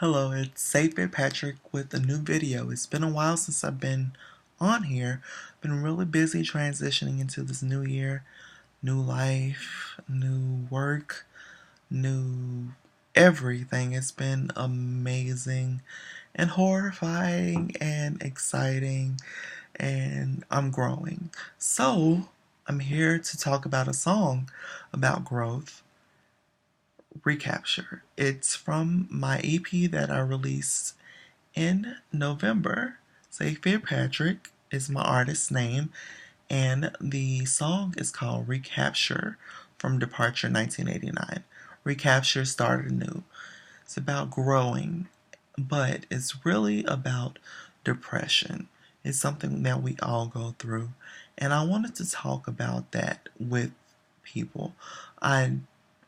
Hello, it's Safe Patrick with a new video. It's been a while since I've been on here. Been really busy transitioning into this new year, new life, new work, new everything. It's been amazing and horrifying and exciting, and I'm growing. So, I'm here to talk about a song about growth. Recapture. It's from my EP that I released in November. Xavier Patrick is my artist's name, and the song is called Recapture from Departure 1989. Recapture started anew. It's about growing, but it's really about depression. It's something that we all go through, and I wanted to talk about that with people. I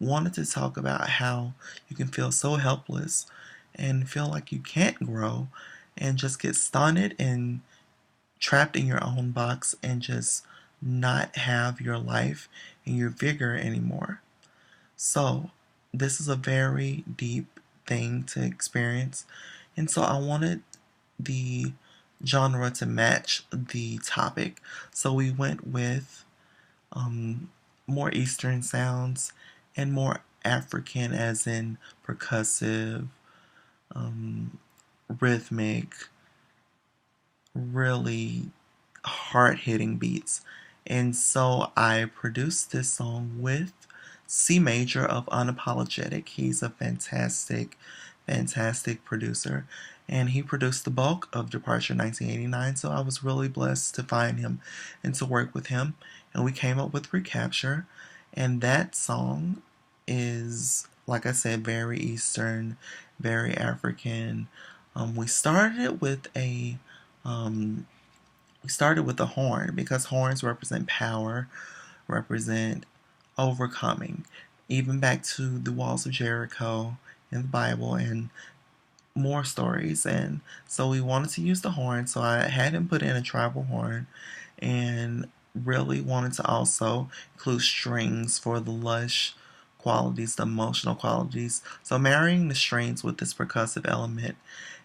wanted to talk about how you can feel so helpless and feel like you can't grow and just get stunted and trapped in your own box and just not have your life and your vigor anymore. So, this is a very deep thing to experience, and so I wanted the genre to match the topic. So, we went with more Eastern sounds and more African, as in percussive, rhythmic, really hard-hitting beats. And so I produced this song with C Major of Unapologetic. He's a fantastic, fantastic producer, and he produced the bulk of Departure 1989, so I was really blessed to find him and to work with him, and we came up with Recapture, and that song is, like I said, very Eastern, very African. We started it with a horn because horns represent power, represent overcoming, even back to the walls of Jericho in the Bible and more stories. And so we wanted to use the horn, so I had him put in a tribal horn and really wanted to also include strings for the lush qualities, the emotional qualities. So marrying the strings with this percussive element,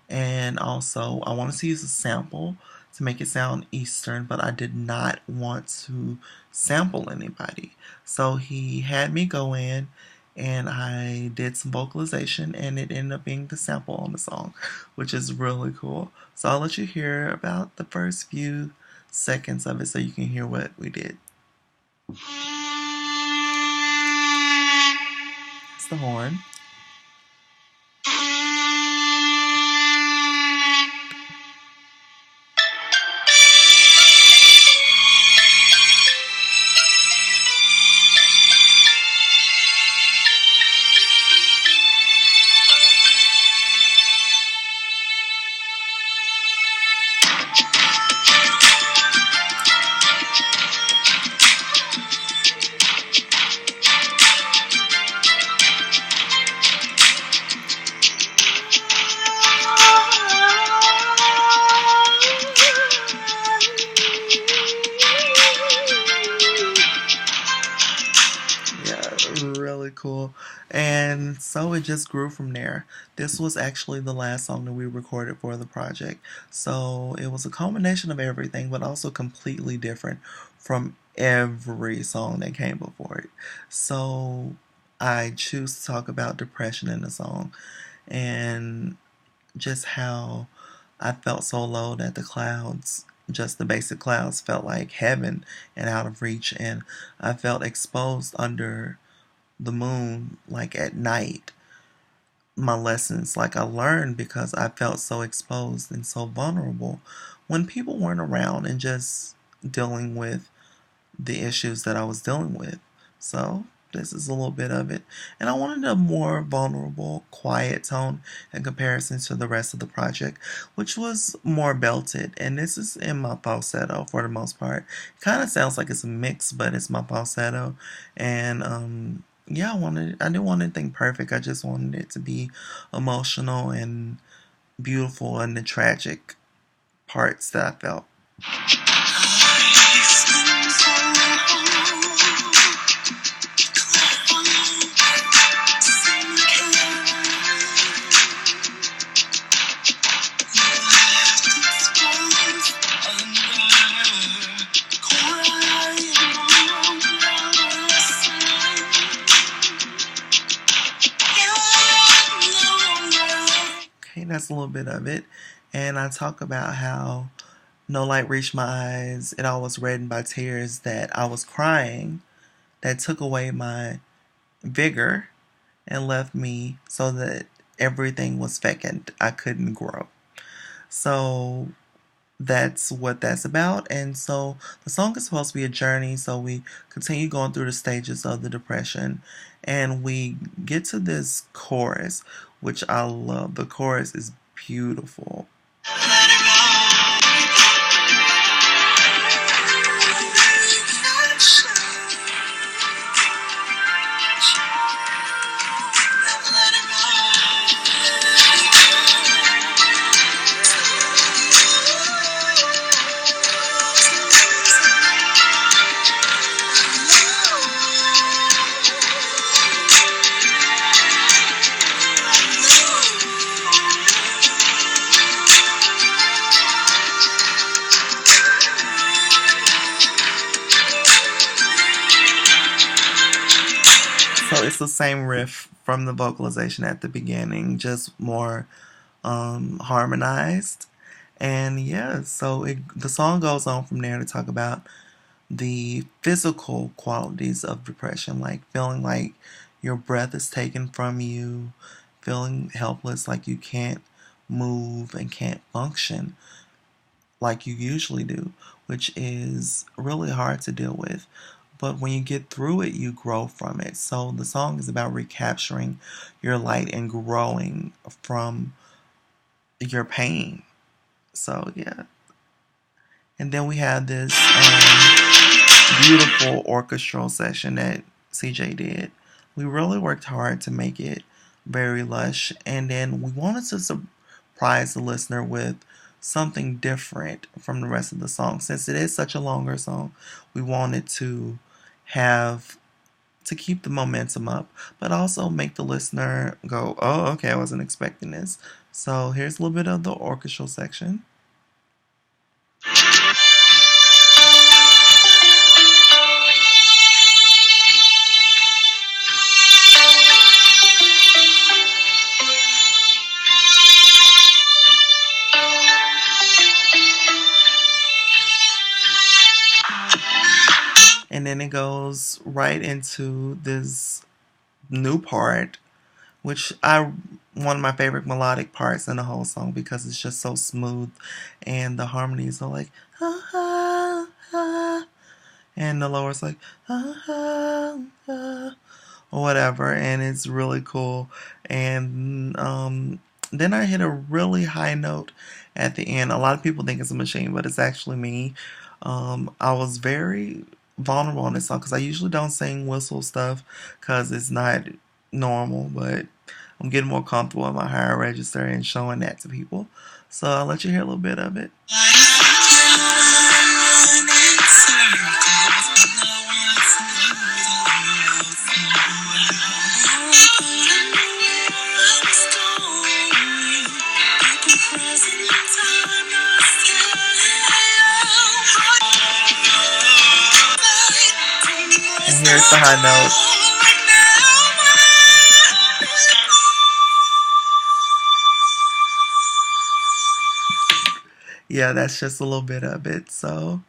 and also I wanted to use a sample to make it sound Eastern, but I did not want to sample anybody. So he had me go in and I did some vocalization, and it ended up being the sample on the song, which is really cool. So I'll let you hear about the first few seconds of it so you can hear what we did. It's the horn. Really cool. And so it just grew from there. This was actually the last song that we recorded for the project. So it was a combination of everything, but also completely different from every song that came before it. So I choose to talk about depression in the song and just how I felt so low that the clouds, just the basic clouds, felt like heaven and out of reach, and I felt exposed under the moon, like at night. My lessons, like I learned because I felt so exposed and so vulnerable when people weren't around and just dealing with the issues that I was dealing with. So this is a little bit of it, and I wanted a more vulnerable, quiet tone in comparison to the rest of the project, which was more belted, and this is in my falsetto for the most part. Kind of sounds like it's a mix, but it's my falsetto. And yeah, I didn't want anything perfect. I just wanted it to be emotional and beautiful, and the tragic parts that I felt. Okay, that's a little bit of it. And I talk about how no light reached my eyes. It all was reddened by tears that I was crying that took away my vigor and left me so that everything was vacant. I couldn't grow. So that's what that's about. And so the song is supposed to be a journey. So we continue going through the stages of the depression and we get to this chorus, which I love. The chorus is beautiful. So it's the same riff from the vocalization at the beginning, just more harmonized. And yeah, so the song goes on from there to talk about the physical qualities of depression, like feeling like your breath is taken from you, feeling helpless, like you can't move and can't function like you usually do, which is really hard to deal with. But when you get through it, you grow from it. So the song is about recapturing your light and growing from your pain. So yeah. And then we have this beautiful orchestral session that CJ did. We really worked hard to make it very lush, and then we wanted to surprise the listener with something different from the rest of the song. Since it is such a longer song, we wanted to have to keep the momentum up, but also make the listener go, oh, okay, I wasn't expecting this. So here's a little bit of the orchestral section. And then it goes right into this new part, which I one of my favorite melodic parts in the whole song because it's just so smooth and the harmonies are like ah, ah, ah, and the lower's like ah, ah, ah, or whatever, and it's really cool. And then I hit a really high note at the end. A lot of people think it's a machine, but it's actually me. I was very vulnerable on this song because I usually don't sing whistle stuff because it's not normal, but I'm getting more comfortable in my higher register and showing that to people. So I'll let you hear a little bit of it. And here's the high note. Yeah, that's just a little bit of it. So